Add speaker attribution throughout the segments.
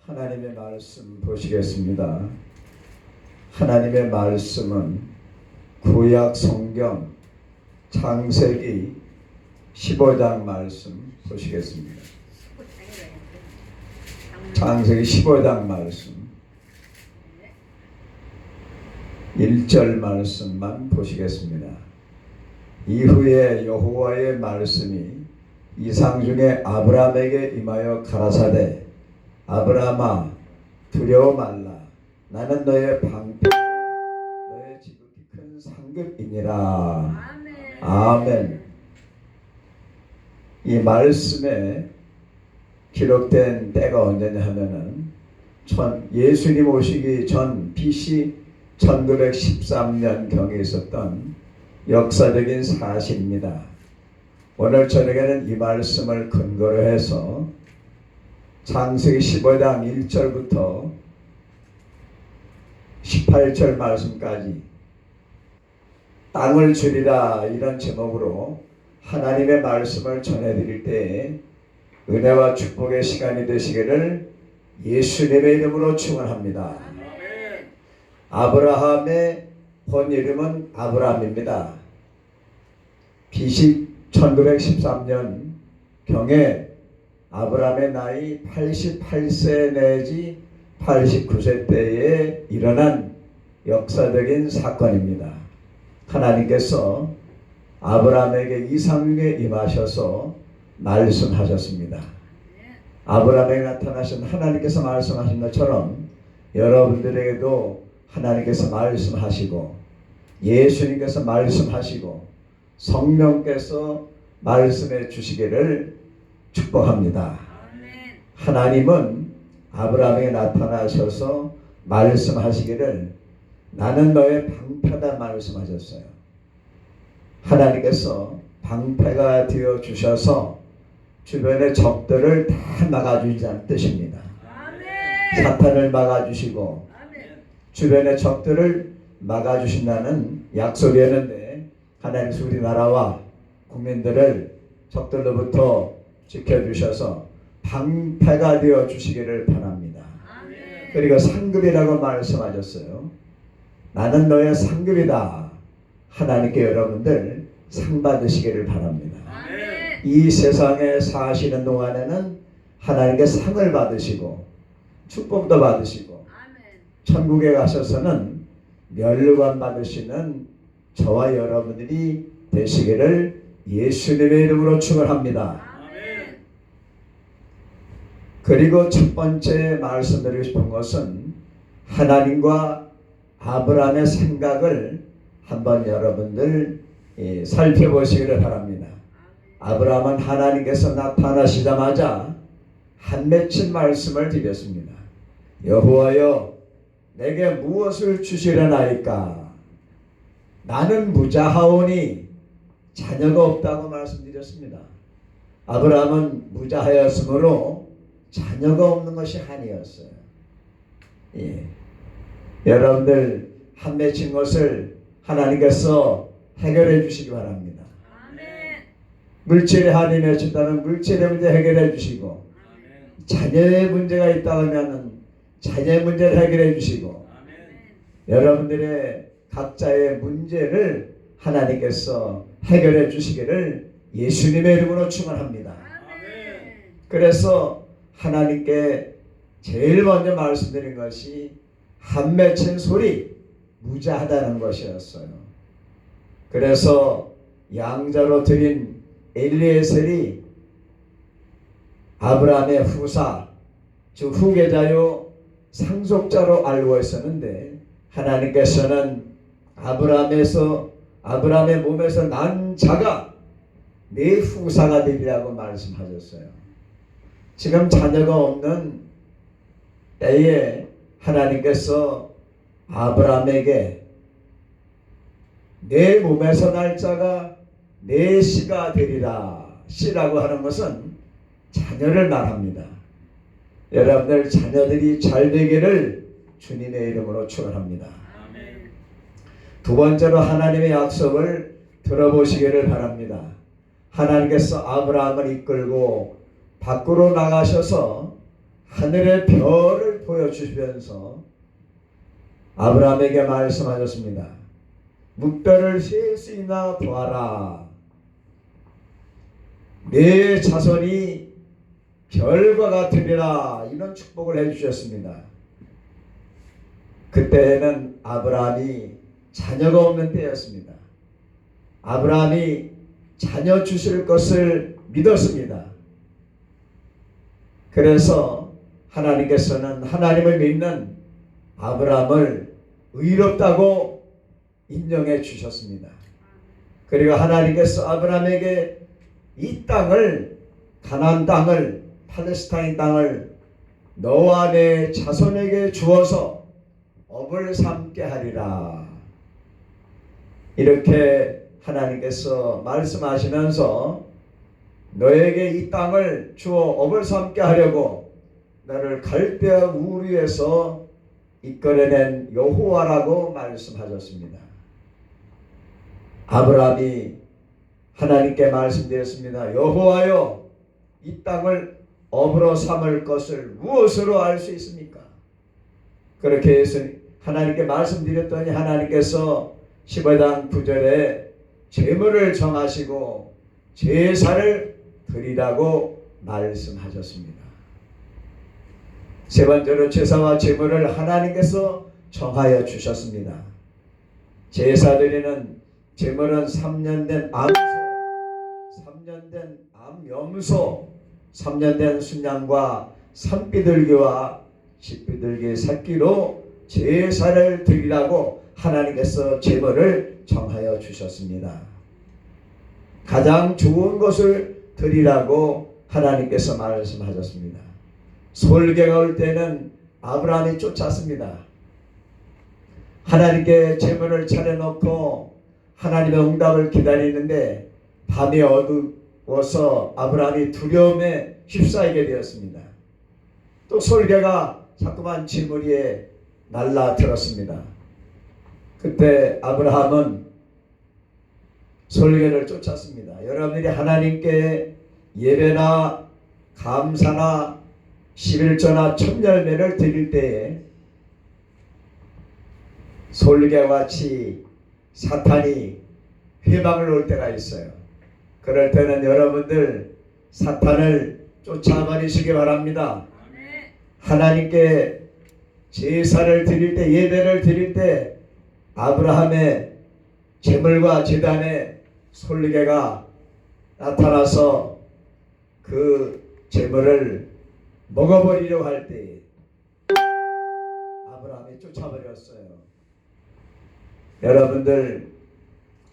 Speaker 1: 하나님의 말씀 보시겠습니다. 하나님의 말씀은 구약 성경 창세기 15장 말씀 보시겠습니다. 창세기 15장 말씀 1절 말씀만 보시겠습니다. 이후에 여호와의 말씀이 이상 중에 아브라함에게 임하여 가라사대 아브라함아 두려워 말라. 나는 너의 방패 너의 지극히 큰 상급이니라. 아멘. 이 말씀에 기록된 때가 언제냐 하면은 예수님 오시기 전 BC 1913년경에 있었던 역사적인 사실입니다. 오늘 저녁에는 이 말씀을 근거로 해서 창세기 15장 1절부터 18절 말씀까지 땅을 주리라 이런 제목으로 하나님의 말씀을 전해드릴 때에 은혜와 축복의 시간이 되시기를 예수님의 이름으로 축원합니다. 아브라함의 본 이름은 아브라함입니다. BC 1913년 경에 아브라함의 나이 88세 내지 89세 때에 일어난 역사적인 사건입니다. 하나님께서 아브라함에게 이상에 임하셔서 말씀하셨습니다. 아브라함에게 나타나신 하나님께서 말씀하신 것처럼 여러분들에게도 하나님께서 말씀하시고 예수님께서 말씀하시고 성령께서 말씀해 주시기를 축복합니다. 하나님은 아브라함에게 나타나셔서 말씀하시기를 나는 너의 방패다 말씀하셨어요. 하나님께서 방패가 되어 주셔서 주변의 적들을 다 막아주시자는 뜻입니다. 사탄을 막아주시고 주변의 적들을 막아주신다는 약속이었는데 하나님께서 우리나라와 국민들을 적들로부터 지켜주셔서 방패가 되어 주시기를 바랍니다. 그리고 상급이라고 말씀하셨어요. 나는 너의 상급이다. 하나님께 여러분들 상 받으시기를 바랍니다. 이 세상에 사시는 동안에는 하나님께 상을 받으시고 축복도 받으시고 천국에 가셔서는 멸관 받으시는 저와 여러분들이 되시기를 예수님의 이름으로 축원합니다. 그리고 첫 번째 말씀드리고 싶은 것은 하나님과 아브라함의 생각을 한번 여러분들 살펴보시기를 바랍니다. 아브라함은 하나님께서 나타나시자마자 한 맺힌 말씀을 드렸습니다. 여호와여 내게 무엇을 주시려나이까? 나는 무자하오니 자녀가 없다고 말씀드렸습니다. 아브라함은 무자하였으므로 자녀가 없는 것이 한이었어요. 여러분들 한 맺힌 것을 하나님께서 해결해 주시기 바랍니다. 물질의 한이 맺혔다면 물질의 문제 해결해 주시고 자녀의 문제가 있다면 자녀의 문제를 해결해 주시고 여러분들의 각자의 문제를 하나님께서 해결해 주시기를 예수님의 이름으로 축원합니다. 그래서 하나님께 제일 먼저 말씀드린 것이 한 맺힌 소리 무자하다는 것이었어요. 그래서 양자로 드린 엘리에셀이 아브라함의 후사 즉 후계자요 상속자로 알고 있었는데 하나님께서는 아브라함의 몸에서 난 자가 내 후사가 되리라고 말씀하셨어요. 지금 자녀가 없는 때에 하나님께서 아브라함에게 내 몸에서 날 자가 내 씨가 되리라. 씨라고 하는 것은 자녀를 말합니다. 여러분들 자녀들이 잘 되기를 주님의 이름으로 축원합니다. 두 번째로 하나님의 약속을 들어보시기를 바랍니다. 하나님께서 아브라함을 이끌고 밖으로 나가셔서 하늘의 별을 보여주시면서 아브라함에게 말씀하셨습니다. 묵별을 셀 수 있나 보아라. 내 자손이 별과 같으리라. 이런 축복을 해주셨습니다. 그때는 아브라함이 자녀가 없는 때였습니다. 아브라함이 자녀 주실 것을 믿었습니다. 그래서 하나님께서는 하나님을 믿는 아브라함을 의롭다고 인정해 주셨습니다. 그리고 하나님께서 아브라함에게 이 땅을, 가나안 땅을, 팔레스타인 땅을 너와 내 자손에게 주어서 업을 삼게 하리라. 이렇게 하나님께서 말씀하시면서 너에게 이 땅을 주어 업을 삼게 하려고 너를 갈대아 우르에서 이끌어낸 여호와라고 말씀하셨습니다. 아브라함이 하나님께 말씀드렸습니다. 여호와여, 이 땅을 업으로 삼을 것을 무엇으로 알 수 있습니까? 그렇게 해서 하나님께 말씀드렸더니 하나님께서 15장 9절에 제물을 정하시고 제사를 드리라고 말씀하셨습니다. 세 번째로 제사와 제물을 하나님께서 정하여 주셨습니다. 제사 드리는 제물은 3년 된 암소, 3년 된 암염소, 3년 된 순양과 산비둘기와 집비둘기 새끼로 제사를 드리라고 하나님께서 제물을 정하여 주셨습니다. 가장 좋은 것을 드리라고 하나님께서 말씀하셨습니다. 솔개가 올 때는 아브라함이 쫓았습니다. 하나님께 제물을 차려놓고 하나님의 응답을 기다리는데 밤이 어두워서 아브라함이 두려움에 휩싸이게 되었습니다. 또 솔개가 자꾸만 지물 위에 날라들었습니다. 그때 아브라함은 솔개를 쫓았습니다. 여러분들이 하나님께 예배나 감사나 11조나 천열매를 드릴 때에 솔개와 같이 사탄이 회방을 놓을 때가 있어요. 그럴 때는 여러분들 사탄을 쫓아버리시기 바랍니다. 하나님께 제사를 드릴 때, 예배를 드릴 때 아브라함의 제물과 제단에 솔개가 나타나서 그 제물을 먹어버리려고 할 때 아브라함이 쫓아버렸어요. 여러분들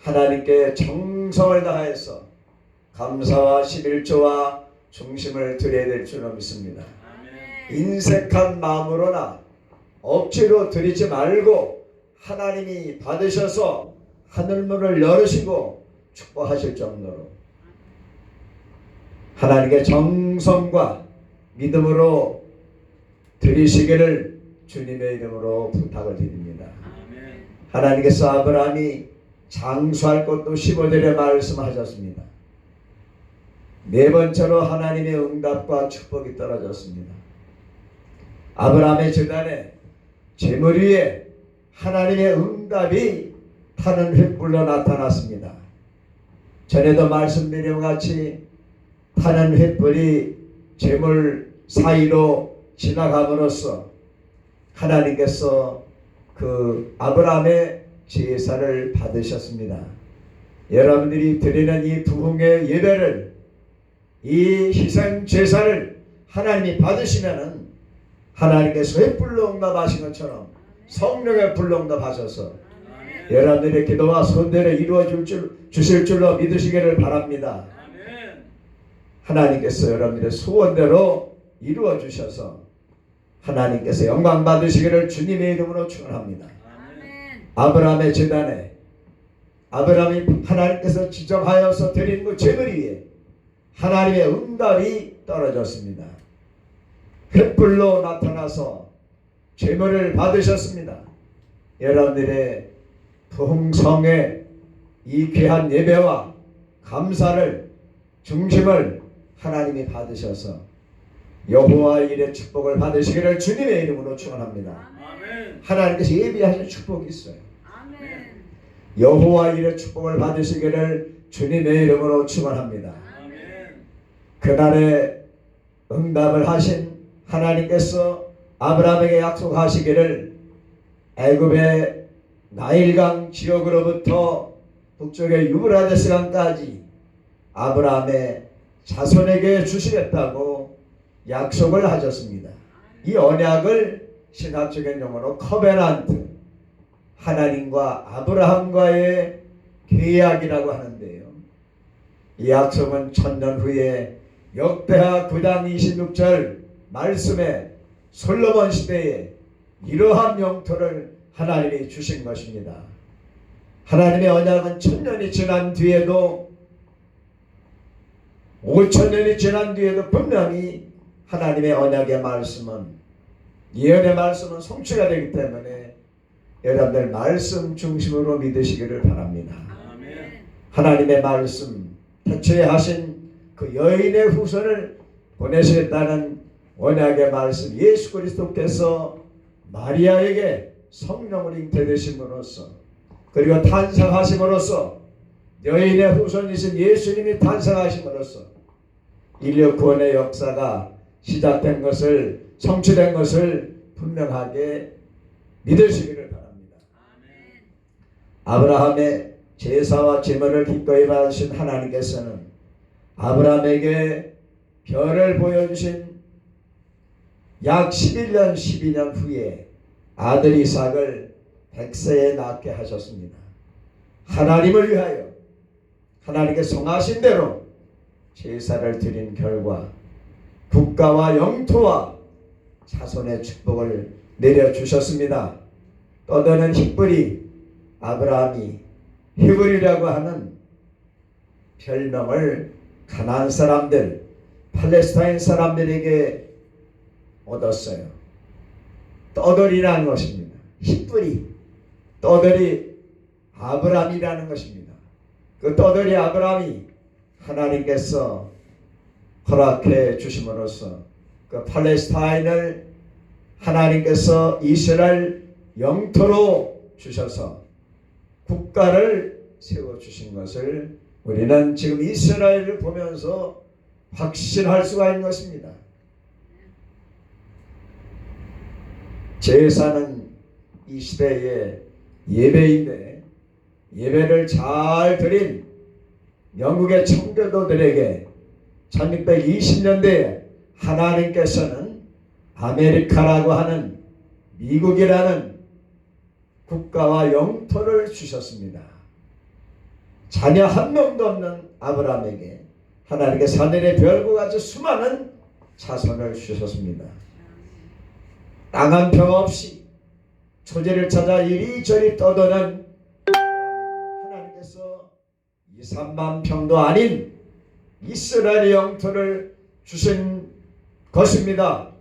Speaker 1: 하나님께 정성을 다해서 감사와 11조와 중심을 드려야 될 줄로 믿습니다. 인색한 마음으로나 억지로 드리지 말고 하나님이 받으셔서 하늘문을 열으시고 축복하실 정도로 하나님께 정성과 믿음으로 드리시기를 주님의 이름으로 부탁을 드립니다. 하나님께서 아브라함이 장수할 것도 15절에 말씀하셨습니다. 네 번째로 하나님의 응답과 축복이 떨어졌습니다. 아브라함의 제단에 제물 위에 하나님의 응답이 타는 횃불로 나타났습니다. 전에도 말씀드린 것 같이 타는 횃불이 제물 사이로 지나감으로써 하나님께서 그 아브라함의 제사를 받으셨습니다. 여러분들이 드리는 이 부흥의 예배를, 이 희생 제사를 하나님이 받으시면은 하나님께서 횃불로 응답하신 것처럼 성령의 불로 응답하셔서 여러분들의 기도와 손대로 이루어 주실 줄로 믿으시기를 바랍니다. 하나님께서 여러분들의 소원대로 이루어 주셔서 하나님께서 영광 받으시기를 주님의 이름으로 축원합니다. 아브라함의 제단에 아브라함이 하나님께서 지정하여서 드린 그 제물 위에 하나님의 응답이 떨어졌습니다. 횃불로 나타나서 제물을 받으셨습니다. 여러분들의 부흥성의 이 귀한 예배와 감사를 중심을 하나님이 받으셔서 여호와 일의 축복을 받으시기를 주님의 이름으로 축원합니다. 하나님께서 예비하신 축복이 있어요. 여호와 일의 축복을 받으시기를 주님의 이름으로 축원합니다. 그날에 응답을 하신 하나님께서 아브라함에게 약속하시기를 애굽의 나일강 지역으로부터 북쪽의 유브라데스 강까지 아브라함의 자손에게 주시겠다고 약속을 하셨습니다. 이 언약을 신학적인 용어로 커베넌트, 하나님과 아브라함과의 계약이라고 하는데요. 이 약속은 1000년 후에 역대하 9장 26절 말씀에 솔로몬 시대에 이러한 영토를 하나님이 주신 것입니다. 하나님의 언약은 1000년이 지난 뒤에도 5000년이 지난 뒤에도 분명히 하나님의 언약의 말씀은, 예언의 말씀은 성취가 되기 때문에 여러분들 말씀 중심으로 믿으시기를 바랍니다. 하나님의 말씀, 태초에 하신 그 여인의 후손을 보내시겠다는 언약의 말씀, 예수 그리스도께서 마리아에게 성령을 잉태되심으로써 그리고 탄생하심으로써 여인의 후손이신 예수님이 탄생하심으로써 인류 구원의 역사가 시작된 것을, 성취된 것을 분명하게 믿으시기를 바랍니다. 아브라함의 제사와 제물을 기꺼이 받으신 하나님께서는 아브라함에게 별을 보여주신 약 11년 12년 후에 아들 이삭을 100세에 낳게 하셨습니다. 하나님을 위하여 하나님께 성하신 대로 제사를 드린 결과 국가와 영토와 자손의 축복을 내려주셨습니다. 떠드는 히브리 아브라함이 히브리라고 하는 별명을 가나안 사람들, 팔레스타인 사람들에게 얻었어요. 떠돌이라는 것입니다. 히브리, 떠돌이 아브라함이라는 것입니다. 그 떠돌이 아브라함이 하나님께서 허락해 주심으로써 그 팔레스타인을 하나님께서 이스라엘 영토로 주셔서 국가를 세워주신 것을 우리는 지금 이스라엘을 보면서 확신할 수가 있는 것입니다. 제사는 이 시대의 예배인데, 예배를 잘 드린 영국의 청교도들에게 1620년대에 하나님께서는 아메리카라고 하는 미국이라는 국가와 영토를 주셨습니다. 자녀 한 명도 없는 아브라함에게 하나님께서 하늘의 별과 같이 수많은 자손을 주셨습니다. 땅 한 평 없이 초제를 찾아 이리저리 떠도는 하나님께서 2, 3만 평도 아닌 이스라엘의 영토를 주신 것입니다.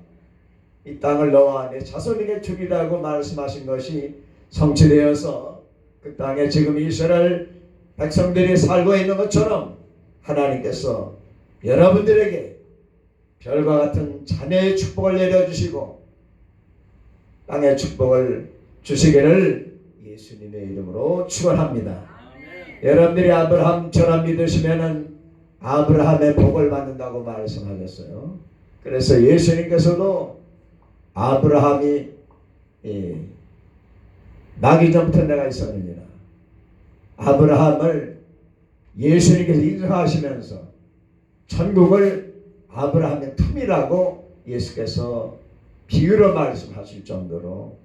Speaker 1: 이 땅을 너와 내 자손에게 주리라고 말씀하신 것이 성취되어서 그 땅에 지금 이스라엘 백성들이 살고 있는 것처럼 하나님께서 여러분들에게 별과 같은 자녀의 축복을 내려주시고 땅의 축복을 주시기를 예수님의 이름으로 축원합니다. 여러분들이 아브라함처럼 믿으시면은 아브라함의 복을 받는다고 말씀하셨어요. 그래서 예수님께서도 아브라함이 나기 전부터 내가 있었느니라, 아브라함을 예수님께서 인정하시면서 천국을 아브라함의 품이라고 예수께서 비유로 말씀하실 정도로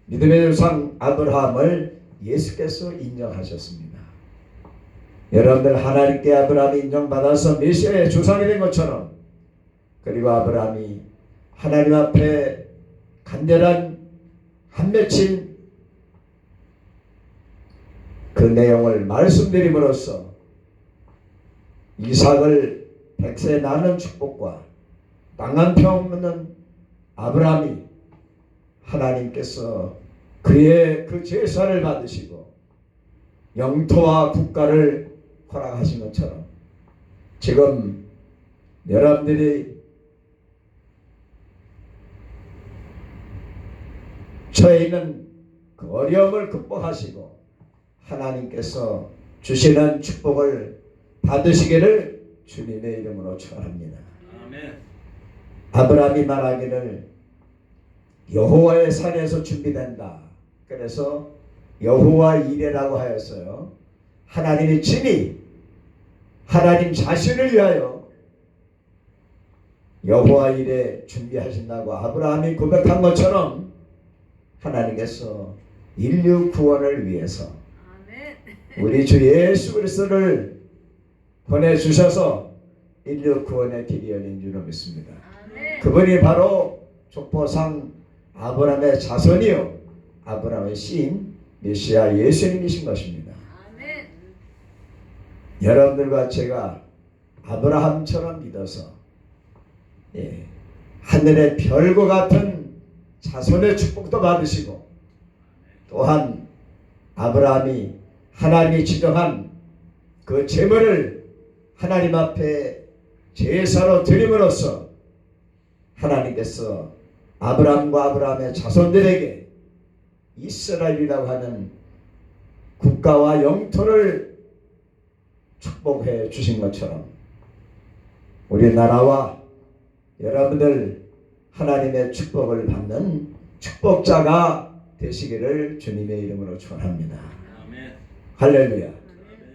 Speaker 1: 믿음의 조상 아브라함을 예수께서 인정하셨습니다. 여러분들 하나님께 아브라함이 인정받아서 메시아의 조상이 된 것처럼, 그리고 아브라함이 하나님 앞에 간절한 한 맺힌 그 내용을 말씀드림으로써 이삭을 100세 낳는 축복과 땅 한 평 없는 아브라함이 하나님께서 그의 그 제사를 받으시고 영토와 국가를 허락하신 것처럼 지금 여러분들이 처해 있는 그 어려움을 극복하시고 하나님께서 주시는 축복을 받으시기를 주님의 이름으로 축원합니다.
Speaker 2: 아멘.
Speaker 1: 아브라함이 말하기를 여호와의 산에서 준비된다. 그래서 여호와 이레라고 하였어요. 하나님의 친히 하나님 자신을 위하여 여호와 이레 준비하신다고 아브라함이 고백한 것처럼 하나님께서 인류 구원을 위해서 우리 주 예수 그리스도를 보내주셔서 인류 구원의 길이 열린 줄로 믿습니다. 그분이 바로 족보상 아브라함의 자손이요 아브라함의 씨인 메시아 예수님이신 것입니다. 여러분들과 제가 아브라함처럼 믿어서 하늘의 별과 같은 자손의 축복도 받으시고 또한 아브라함이 하나님이 지정한 그 제물을 하나님 앞에 제사로 드림으로써 하나님께서 아브라함과 아브라함의 자손들에게 이스라엘이라고 하는 국가와 영토를 축복해 주신 것처럼 우리나라와 여러분들 하나님의 축복을 받는 축복자가 되시기를 주님의 이름으로 축원합니다. 할렐루야.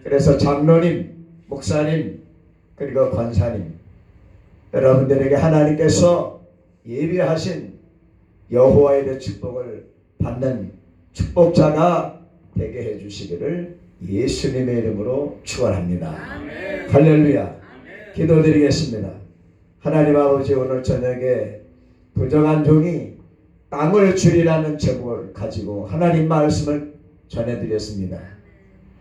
Speaker 1: 그래서 장로님, 목사님, 그리고 권사님 여러분들에게 하나님께서 예비하신 여호와의 축복을 받는 축복자가 되게 해주시기를 예수님의 이름으로 축원합니다. 할렐루야. 기도드리겠습니다. 하나님 아버지, 오늘 저녁에 부정한 종이 땅을 주리라는 제목을 가지고 하나님 말씀을 전해드렸습니다.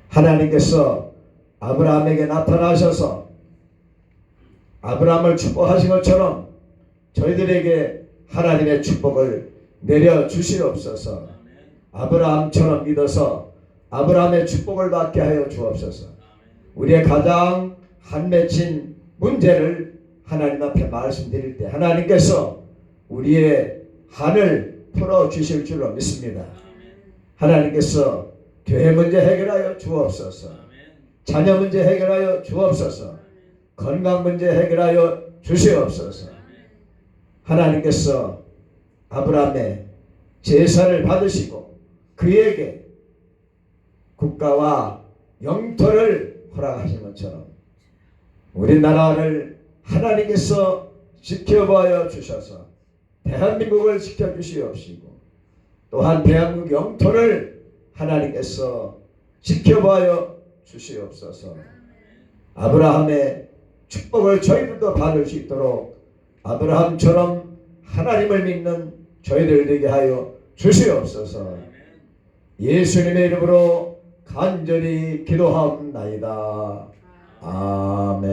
Speaker 1: 하나님께서 아브라함에게 나타나셔서 아브라함을 축복하신 것처럼 저희들에게 하나님의 축복을 내려주시옵소서. 아브라함처럼 믿어서 아브라함의 축복을 받게 하여 주옵소서. 우리의 가장 한맺힌 문제를 하나님 앞에 말씀드릴 때 하나님께서 우리의 한을 풀어주실 줄로 믿습니다. 하나님께서 교회 문제 해결하여 주옵소서. 자녀 문제 해결하여 주옵소서. 건강 문제 해결하여 주시옵소서. 하나님께서 아브라함의 제사를 받으시고 그에게 국가와 영토를 허락하신 것처럼 우리나라를 하나님께서 지켜봐야 주셔서 대한민국을 지켜주시옵시고 또한 대한민국 영토를 하나님께서 지켜봐야 주시옵소서. 아브라함의 축복을 저희들도 받을 수 있도록 아브라함처럼 하나님을 믿는 저희들 되게 하여 주시옵소서. 예수님의 이름으로 간절히 기도하옵나이다. 아멘.